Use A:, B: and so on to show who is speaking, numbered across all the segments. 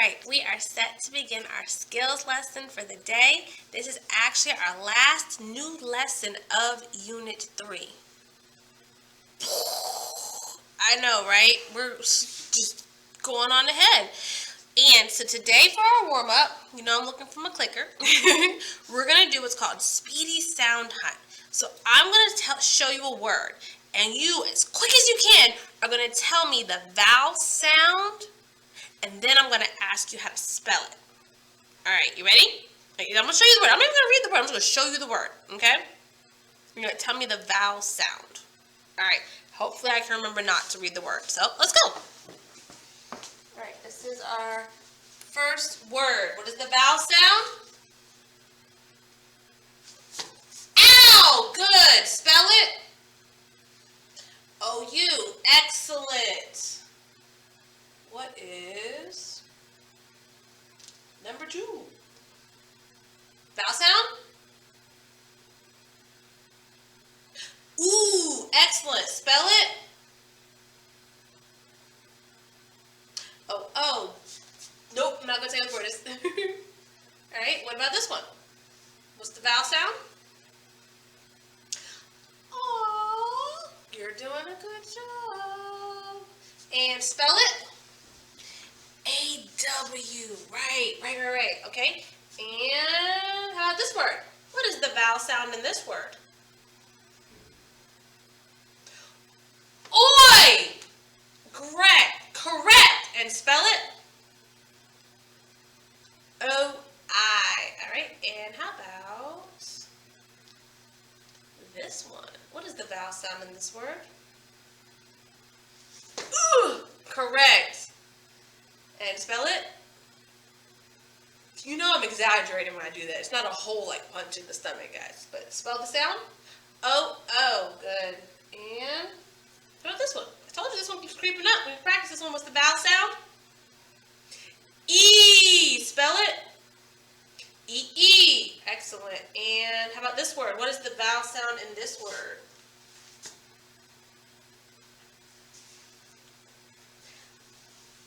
A: right, we are set to begin our skills lesson for the day. This is actually our last new lesson of Unit 3. I know, right? We're just going on ahead. And so today for our warm-up, I'm looking for my clicker, we're going to do what's called Speedy Sound Hunt. So I'm going to show you a word, and you, as quick as you can, are going to tell me the vowel sound, and then I'm going to ask you how to spell it. All right, you ready? I'm going to show you the word. I'm not even going to read the word. I'm just going to show you the word, okay? You're going to tell me the vowel sound. All right, hopefully I can remember not to read the word. So let's go. All right, this is our first word. What is the vowel sound? Ow! Good. Spell it. O-U. Excellent. What is number 2? Vowel sound? Ooh, excellent. Spell it. Oh. Nope, I'm not going to say what the word is. All right, what about this one? What's the vowel sound? Aww, you're doing a good job. And spell it. A-W. Right. Okay. And how about this word? What is the vowel sound in this word? Oi! Correct. And spell it. O-I. All right. And how about this one? What is the vowel sound in this word? Ooh, correct. And spell it. You know I'm exaggerating when I do that. It's not a whole punch in the stomach, guys. But spell the sound. O-O. Good. And how about this one? I told you this one keeps creeping up. When we practice this one, what's the vowel sound? E. Spell it. E-E. Excellent. And how about this word? What is the vowel sound in this word?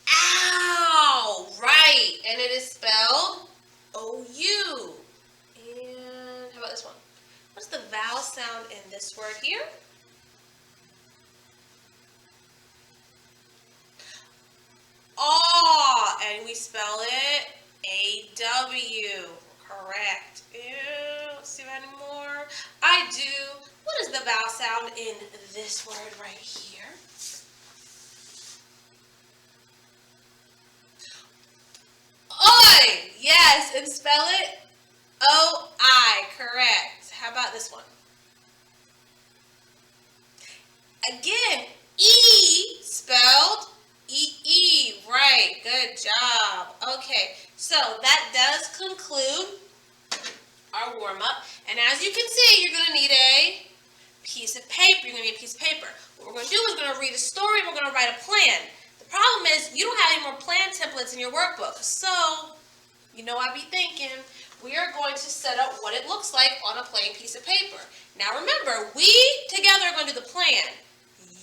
A: Ow. Right. And it is spelled O-U. And how about this one? What's the vowel sound in this word here? Aw. And we spell it A-W. Correct. Let's see if I have any more. I do. What is the vowel sound in this word right here? Oi! Yes, and spell it O-I. Correct. How about this one? Again, E spelled E-E. Right. Good job. Okay, so that does conclude our warm-up. And as you can see, you're going to need a piece of paper. You're going to need a piece of paper. What we're going to do is we're going to read a story and we're going to write a plan. The problem is you don't have any more plan templates in your workbook. So, I'd be thinking we are going to set up what it looks like on a plain piece of paper. Now remember, we together are going to do the plan.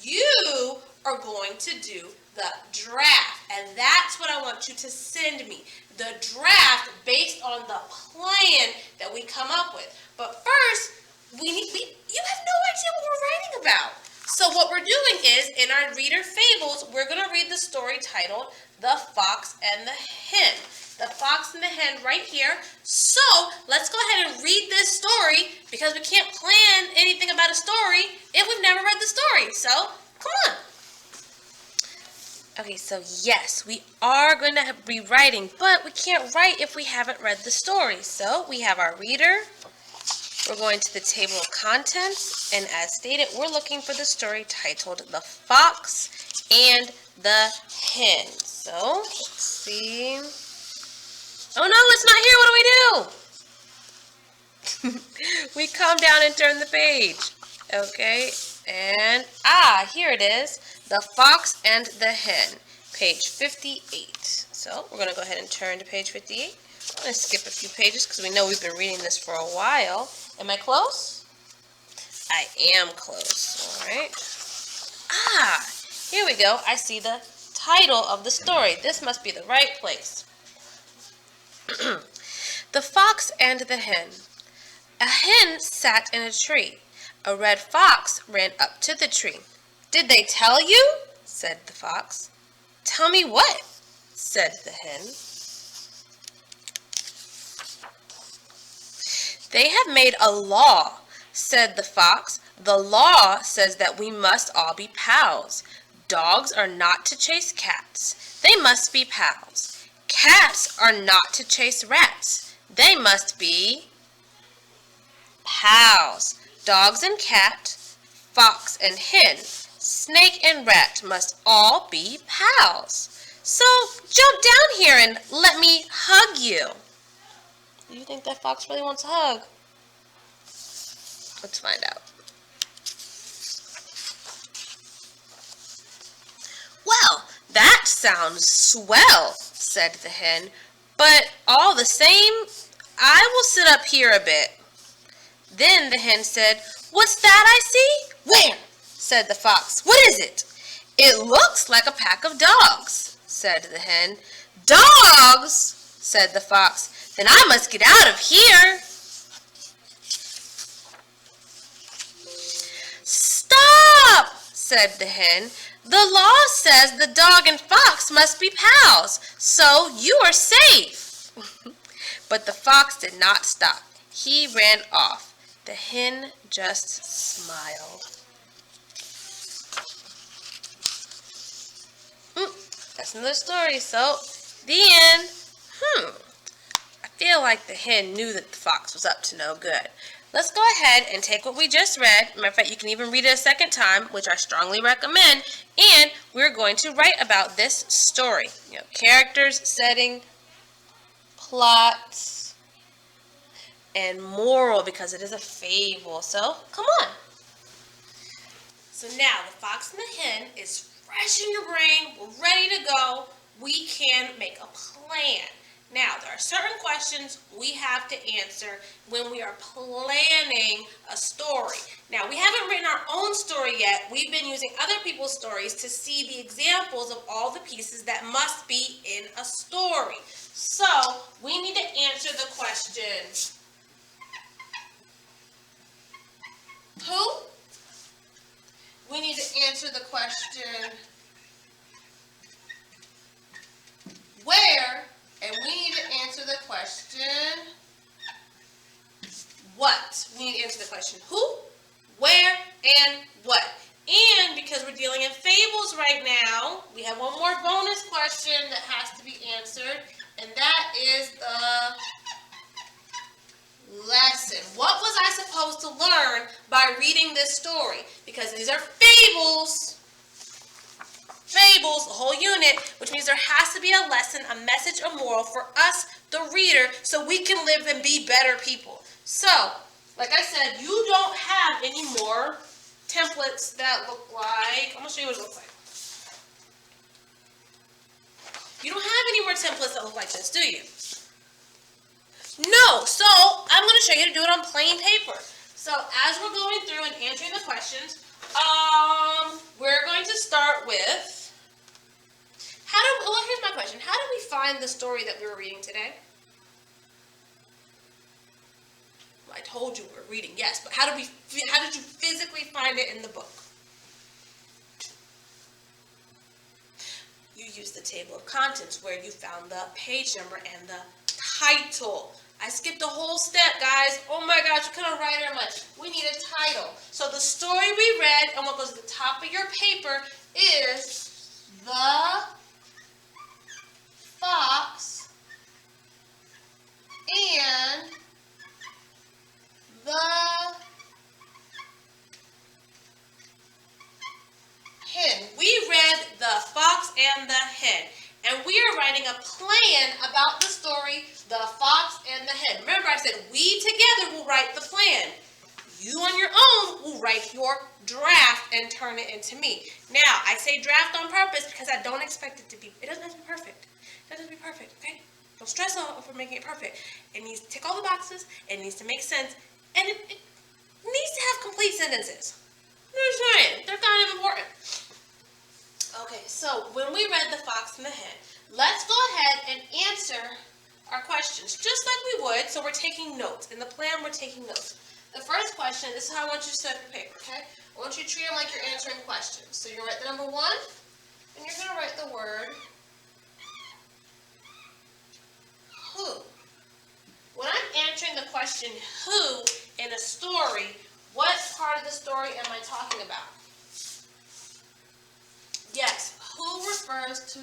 A: You are going to do the draft, and that's what I want you to send me. The draft based on the plan that we come up with. But first, you have no idea what we're writing about. So what we're doing is, in our Reader Fables, we're going to read the story titled The Fox and the Hen. The Fox and the Hen right here. So let's go ahead and read this story because we can't plan anything about a story if we've never read the story. So come on. Okay, so yes, we are going to be writing, but we can't write if we haven't read the story. So we have our reader. We're going to the table of contents, and as stated, we're looking for the story titled The Fox and the Hen. So let's see. Oh no, it's not here. What do we do? We come down and turn the page. Okay, and here it is. The Fox and the Hen, page 58. So we're going to go ahead and turn to page 58. I'm going to skip a few pages because we know we've been reading this for a while. Am I close? I am close. All right. Here we go. I see the title of the story. This must be the right place. The fox and the hen. A hen sat in a tree. A red fox ran up to the tree. "Did they tell you?" said the fox. "Tell me what?" said the hen. "They have made a law," said the fox. "The law says that we must all be pals. Dogs are not to chase cats. They must be pals. Cats are not to chase rats. They must be pals. Dogs and cat, fox and hen, snake and rat must all be pals. So jump down here and let me hug you." Do you think that fox really wants a hug? Let's find out. "Well, that sounds swell," said the hen. "But all the same, I will sit up here a bit." Then the hen said, "What's that I see?" "Where?" said the fox. "What is it?" "It looks like a pack of dogs," said the hen. "Dogs?" said the fox. "Then I must get out of here." "Stop!" said the hen. "The law says the dog and fox must be pals, so you are safe." But the fox did not stop. He ran off. The hen just smiled. That's another story. So, the end. I feel like the hen knew that the fox was up to no good. Let's go ahead and take what we just read. Matter of fact, you can even read it a second time, which I strongly recommend. And we're going to write about this story. Characters, setting, plot, and moral, because it is a fable. So, come on. So now the fox and the hen is fresh in your brain. We're ready to go. We can make a plan. Now, there are certain questions we have to answer when we are planning a story. Now, we haven't written our own story yet. We've been using other people's stories to see the examples of all the pieces that must be in a story. So, we need to answer the question, who? We need to answer the question, where? And we need to answer the question, what? We need to answer the question, who, where, and what? And because we're dealing in fables right now, we have one more bonus question that has to be answered, and that is the lesson. What was I supposed to learn by reading this story? Because these are fables, the whole unit, which means there has to be a lesson, a message, a moral for us, the reader, so we can live and be better people. So, like I said, you don't have any more templates that look like, I'm going to show you what it looks like. You don't have any more templates that look like this, do you? No, so I'm going to show you to do it on plain paper. So as we're going through and answering the questions, we're going to start with, here's my question. How did we find the story that we were reading today? Well, I told you we were reading, yes, but how did you physically find it in the book? You used the table of contents where you found the page number and the title. I skipped a whole step, guys. Oh my gosh, you couldn't write it much. We need a title. So the story we read, and what goes at the top of your paper, is The Fox and the Hen. We read The Fox and the Hen. And we are writing a plan about the story, The Fox and the Hen. Remember, I said we together will write the plan. You on your own will write your draft and turn it into me. Now, I say draft on purpose because I don't expect it to be, it doesn't have to be perfect. It doesn't have to be perfect, okay? Don't stress over making it perfect. It needs to tick all the boxes, it needs to make sense, and it needs to have complete sentences. They're kind of important. Okay, so when we read The Fox and the Hen, let's go ahead and answer our questions, just like we would. So we're taking notes. In the plan, we're taking notes. The first question, this is how I want you to set up your paper, okay? I want you to treat them like you're answering questions. So you're going to write the number 1, and you're going to write the word who. When I'm answering the question who in a story, what part of the story am I talking about? Yes, who refers to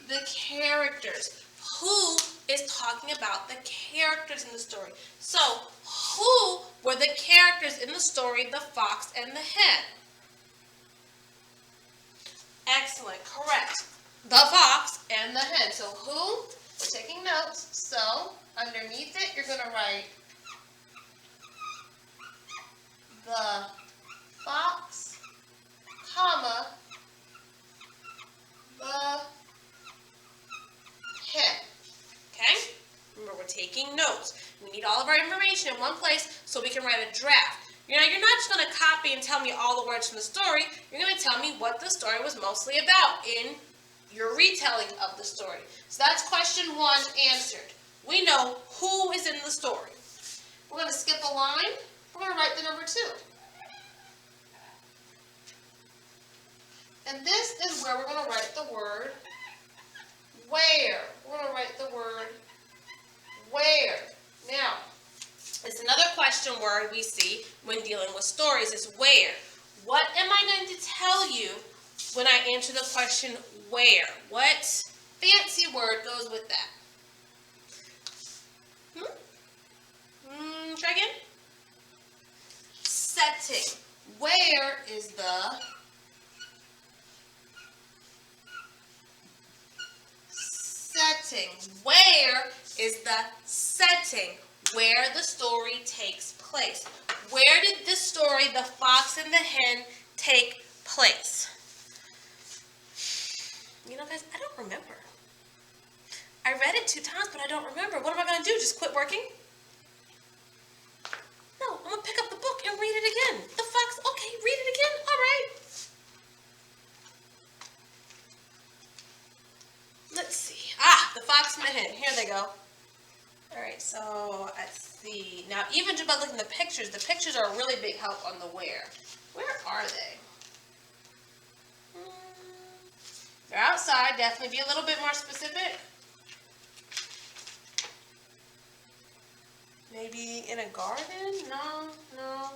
A: the characters. Who is talking about the characters in the story. So, who were the characters in the story, the fox and the hen? Excellent, correct. The fox and the hen. So, who? We're taking notes. So, underneath it, you're going to write the fox, comma, the hen. Okay? Remember, we're taking notes. We need all of our information in one place so we can write a draft. You're not just going to copy and tell me all the words from the story. You're going to tell me what the story was mostly about in your retelling of the story. So that's question 1 answered. We know who is in the story. We're going to skip a line. We're going to write the number 2. And this is where we're going to write the word where. We're going to write the word where. Now, it's another question word we see when dealing with stories is where. What am I going to tell you when I answer the question where? What fancy word goes with that? Try again. Setting. Where is the setting? Where is the setting where the story takes place? Where did this story, The Fox and the Hen, take place? You know, guys, I don't remember. I read it 2 times, but I don't remember. What am I going to do? Just quit working? No, I'm going to pick up the book and read it again. The Fox, okay, read it again? All right. Let's see. The Fox and the Hen. Here they go. All right, so let's see. Now, even just by looking at the pictures are a really big help on the where. Where are they? They're outside. Definitely be a little bit more specific. Maybe in a garden? No.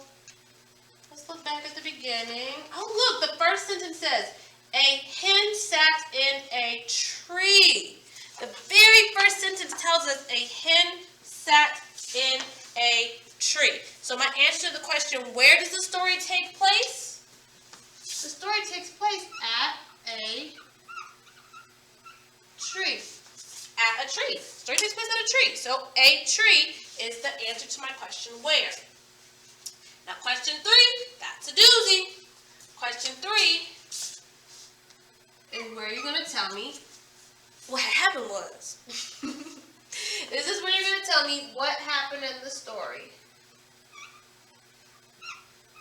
A: Let's look back at the beginning. Oh, look, the first sentence says, a hen sat in a tree. The very first sentence tells us a hen sat in a tree. So my answer to the question, where does the story take place? The story takes place at a tree. At a tree. The story takes place at a tree. So a tree is the answer to my question, where? Now question 3, that's a doozy. Question 3 is where you're going to tell me what happened was. This is when you're going to tell me what happened in the story.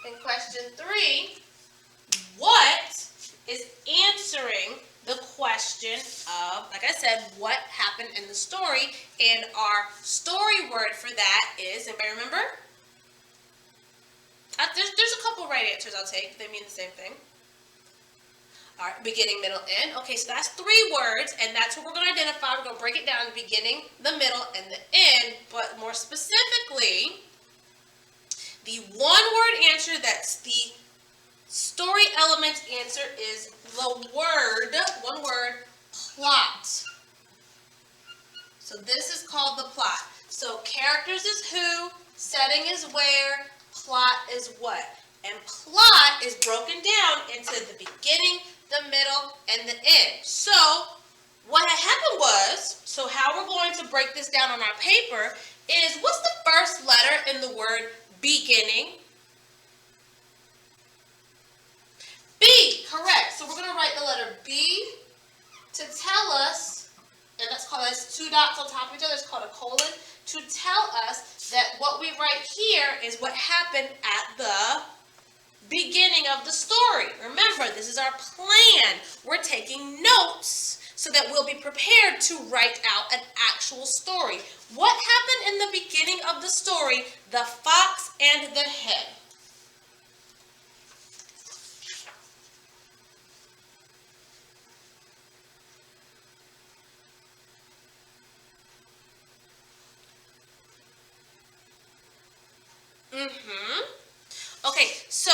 A: In question 3, what is answering the question of, like I said, what happened in the story? And our story word for that is, anybody remember? There's a couple right answers I'll take. They mean the same thing. All right, beginning, middle, end. Okay, so that's 3 words, and that's what we're going to identify. We're going to break it down, the beginning, the middle, and the end. But more specifically, the one-word answer that's the story element answer is the word, one word, plot. So this is called the plot. So characters is who, setting is where, plot is what. And plot is broken down into the beginning, the middle, and the end. So what had happened was, so how we're going to break this down on our paper is, what's the first letter in the word beginning? B, correct. So we're going to write the letter B to tell us, and let's call this 2 dots on top of each other, it's called a colon, to tell us that what we write here is what happened at the beginning of the story. Remember, this is our plan. We're taking notes so that we'll be prepared to write out an actual story. What happened in the beginning of the story? The fox and the hen. Okay, so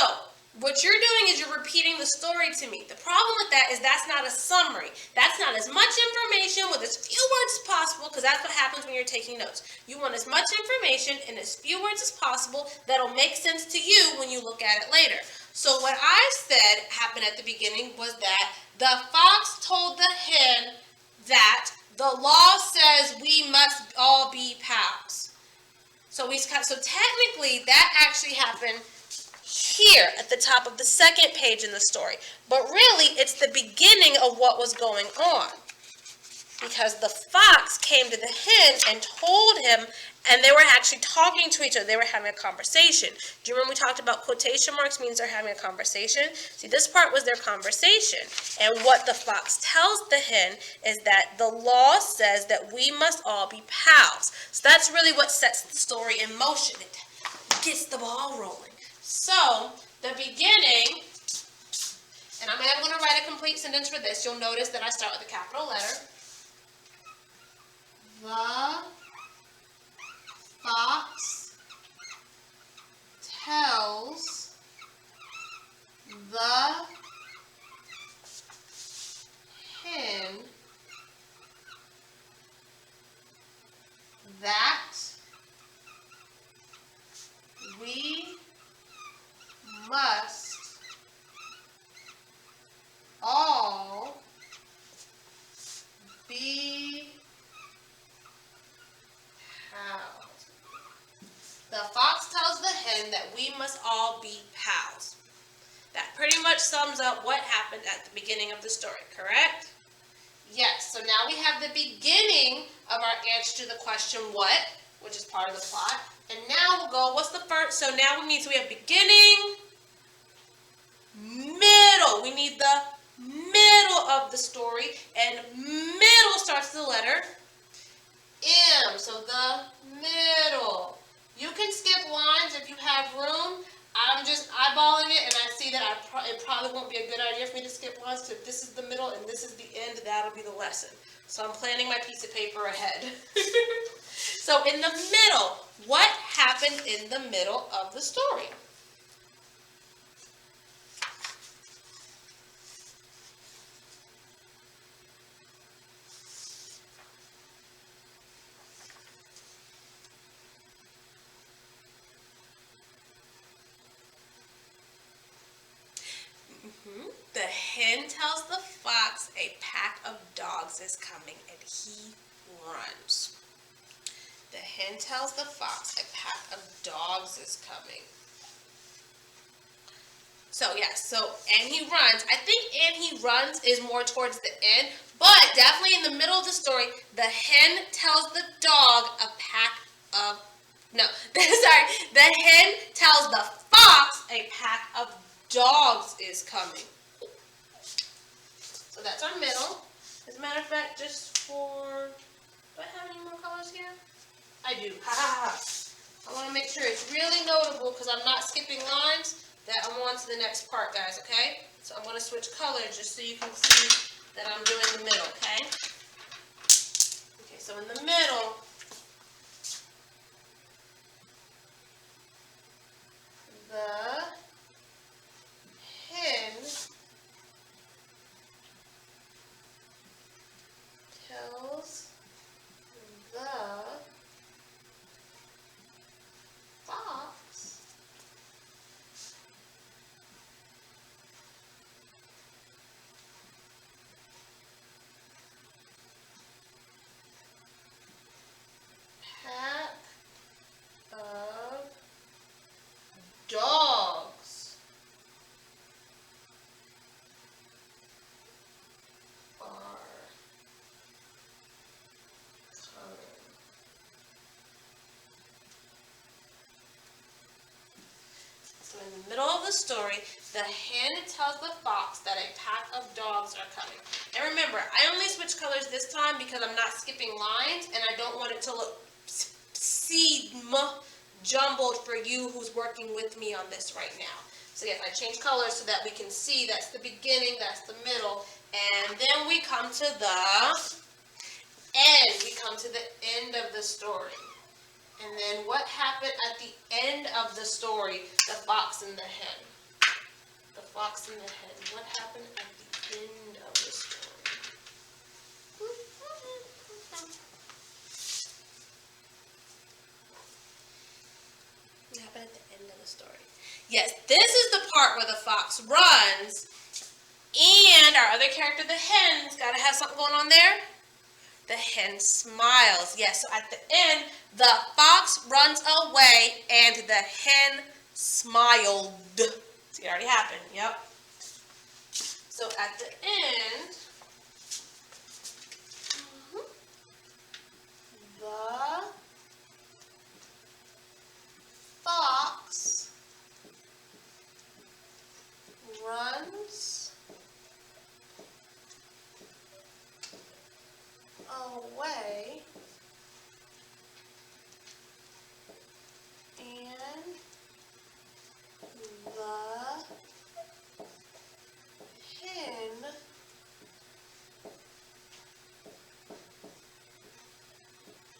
A: what you're doing is you're repeating the story to me. The problem with that is that's not a summary. That's not as much information with as few words as possible, because that's what happens when you're taking notes. You want as much information in as few words as possible that'll make sense to you when you look at it later. So what I said happened at the beginning was that the fox told the hen that the law says we must all be pals. So technically that actually happened here at the top of the second page in the story. But really, it's the beginning of what was going on. Because the fox came to the hen and told him, and they were actually talking to each other. They were having a conversation. Do you remember we talked about quotation marks means they're having a conversation? See, this part was their conversation. And what the fox tells the hen is that the law says that we must all be pals. So that's really what sets the story in motion. It gets the ball rolling. So, the beginning, and I'm going to write a complete sentence for this. You'll notice that I start with a capital letter. The fox tells the hen that we must all be pals. The fox tells the hen that we must all be pals. That pretty much sums up what happened at the beginning of the story, correct? Yes, so now we have the beginning of our answer to the question what, which is part of the plot. And now we'll go, what's the first? So now we have beginning, middle. We need the middle of the story, and middle starts with the letter M. So the middle. You can skip lines if you have room. I'm just eyeballing it, and I see that it probably won't be a good idea for me to skip lines. So if this is the middle and this is the end, that'll be the lesson. So I'm planning my piece of paper ahead. So in the middle, what happened in the middle of the story? The hen tells the fox a pack of dogs is coming, and he runs. The hen tells the fox a pack of dogs is coming. So yes, and he runs. I think and he runs is more towards the end, but definitely in the middle of the story, the hen tells the dog a pack of, no, sorry, the hen tells the fox a pack of dogs is coming. So that's our middle. As a matter of fact, just for, do I have any more colors here? I do. Ha ha ha. I want to make sure it's really notable because I'm not skipping lines, that I'm on to the next part, guys, okay? So I'm going to switch colors just so you can see that I'm doing the middle, okay? Okay, so in the middle, the hen tells the fox pack of dogs story, the hen tells the fox that a pack of dogs are coming. And remember, I only switched colors this time because I'm not skipping lines and I don't want it to look jumbled for you who's working with me on this right now. So yes, I changed colors so that we can see that's the beginning, that's the middle, and then we come to the end. We come to the end of the story. And then what happened at the end of the story? The fox and the hen. The fox and the hen. What happened at the end of the story? What happened at the end of the story? Yes, this is the part where the fox runs, and our other character, the hen's got to have something going on there. The hen smiles. Yes, so at the end, the fox runs away and the hen smiled. See, it already happened. Yep. So at the end, the fox runs away and the hen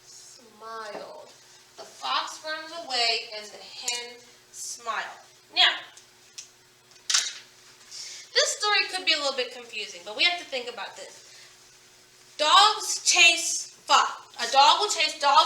A: smiled. The fox runs away and the hen smiled. Now, this story could be a little bit confusing, but we have to think about this. Dogs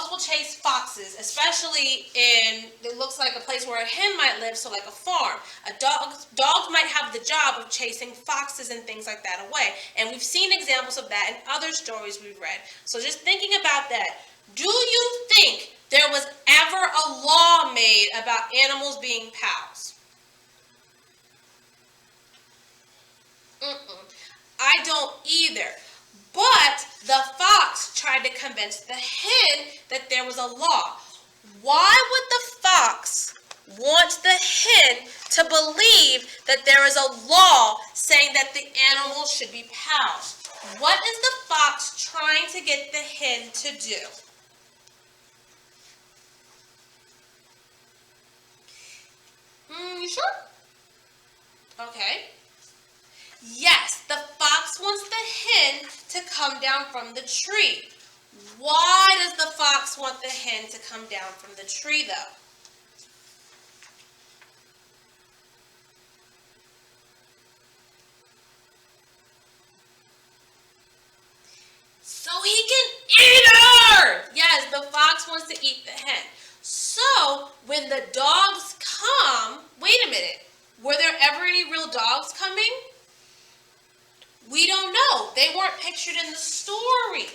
A: will chase foxes, especially in, it looks like a place where a hen might live, so like a farm. Dogs might have the job of chasing foxes and things like that away. And we've seen examples of that in other stories we've read. So just thinking about that, do you think there was ever a law made about animals being pals? I don't either. But the fox tried to convince the hen that there was a law. Why would the fox want the hen to believe that there is a law saying that the animals should be pals? What is the fox trying to get the hen to do? You sure? Okay. Yes, the fox wants the hen to come down from the tree. Why does the fox want the hen to come down from the tree, though? So he can eat her! Yes, the fox wants to eat the hen. So, when the dogs come, wait a minute, were there ever any real dogs coming? We don't know. They weren't pictured in the story.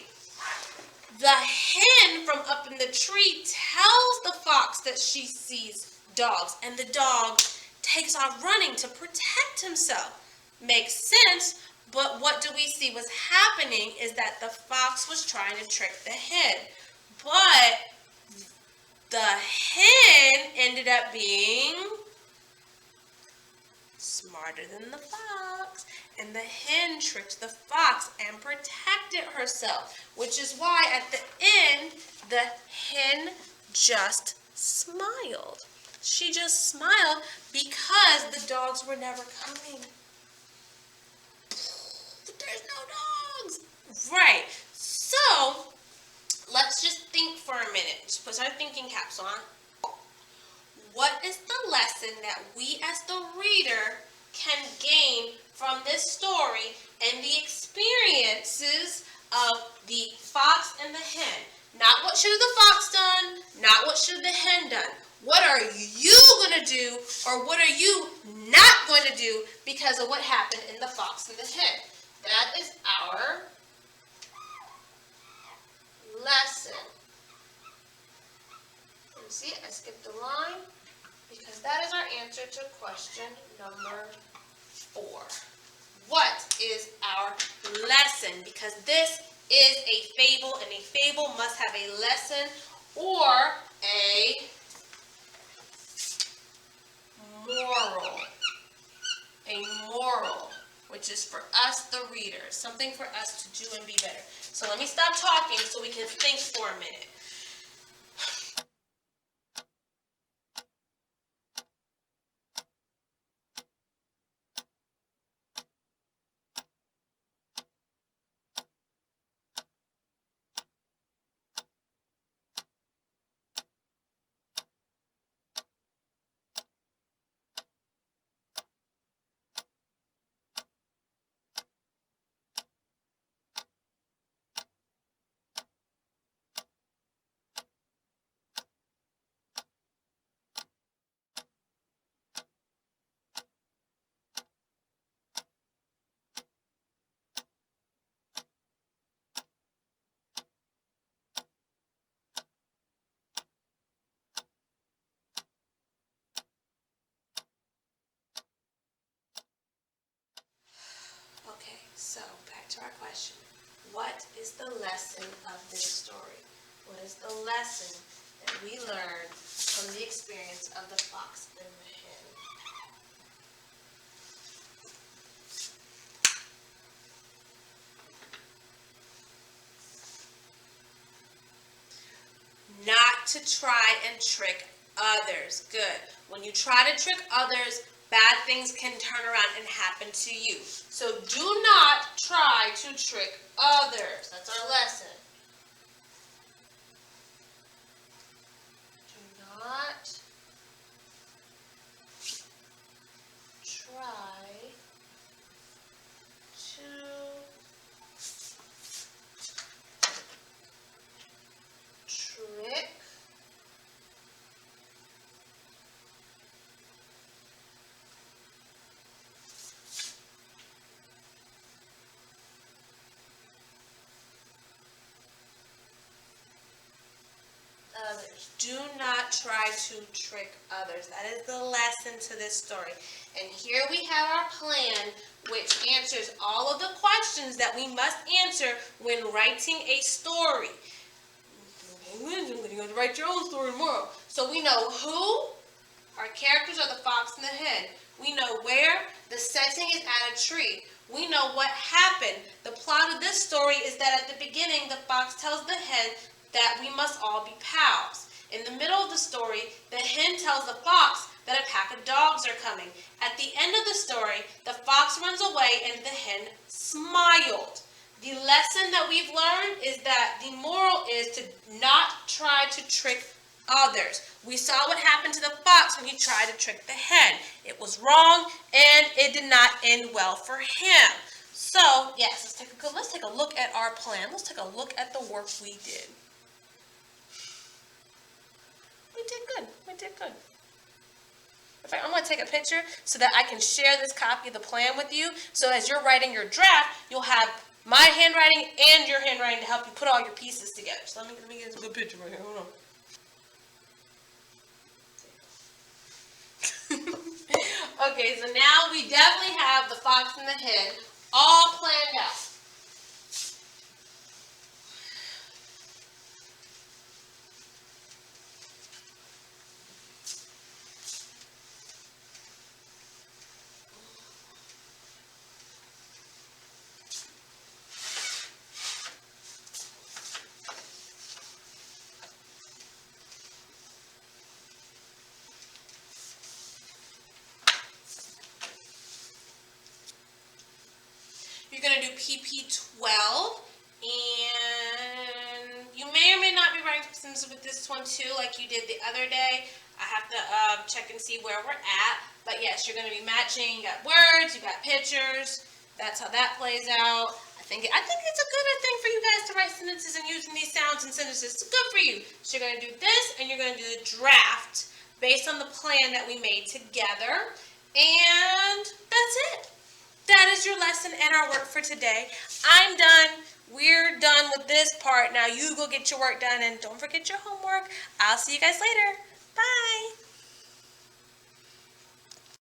A: The hen from up in the tree tells the fox that she sees dogs, and the dog takes off running to protect himself. Makes sense, but what do we see was happening is that the fox was trying to trick the hen. But the hen ended up being smarter than the fox. And the hen tricked the fox and protected herself, which is why at the end, the hen just smiled. She just smiled because the dogs were never coming. But there's no dogs. Right. So, let's just think for a minute. Just put our thinking caps on. What is the lesson that we as the reader can gain from this story and the experiences of the fox and the hen? Not what should the fox done, not what should the hen done. What are you going to do, or what are you not going to do because of what happened in the fox and the hen? That is our lesson. You see, I skipped a line because that is our answer to question number 4. What is our lesson? Because this is a fable, and a fable must have a lesson or a moral. just for us, the readers, something for us to do and be better. So let me stop talking so we can think for a minute. Okay, so back to our question. What is the lesson of this story? What is the lesson that we learned from the experience of the fox and the hen? Not to try and trick others. Good. When you try to trick others, bad things can turn around and happen to you. So do not try to trick others. That's our lesson. Do not try to trick others. Do not try to trick others. That is the lesson to this story. And here we have our plan, which answers all of the questions that we must answer when writing a story. You're going to write your own story tomorrow. So we know who, our characters are the fox and the hen. We know where, the setting is at a tree. We know what happened. The plot of this story is that at the beginning, the fox tells the hen that we must all be pals. In the middle of the story, the hen tells the fox that a pack of dogs are coming. At the end of the story, the fox runs away and the hen smiled. The lesson that we've learned is that the moral is to not try to trick others. We saw what happened to the fox when he tried to trick the hen. It was wrong and it did not end well for him. So, yes, let's take a look at our plan. Let's take a look at the work we did. We did good. In fact, I'm going to take a picture so that I can share this copy of the plan with you. So as you're writing your draft, you'll have my handwriting and your handwriting to help you put all your pieces together. So let me get a good picture right here. Hold on. Okay, so now we definitely have the fox and the hen all planned out. You're going to do PP12, and you may or may not be writing systems with this one too, like you did the other day. I have to check and see where we're at, but yes, you're going to be matching. You got words, you got pictures. That's how that plays out. I think it's a good thing for you guys to write sentences and using these sounds and sentences. It's good for you. So you're going to do this, and you're going to do the draft based on the plan that we made together, and that's it. That is your lesson and our work for today. I'm done. We're done with this part. Now you go get your work done and don't forget your homework. I'll see you guys later. Bye.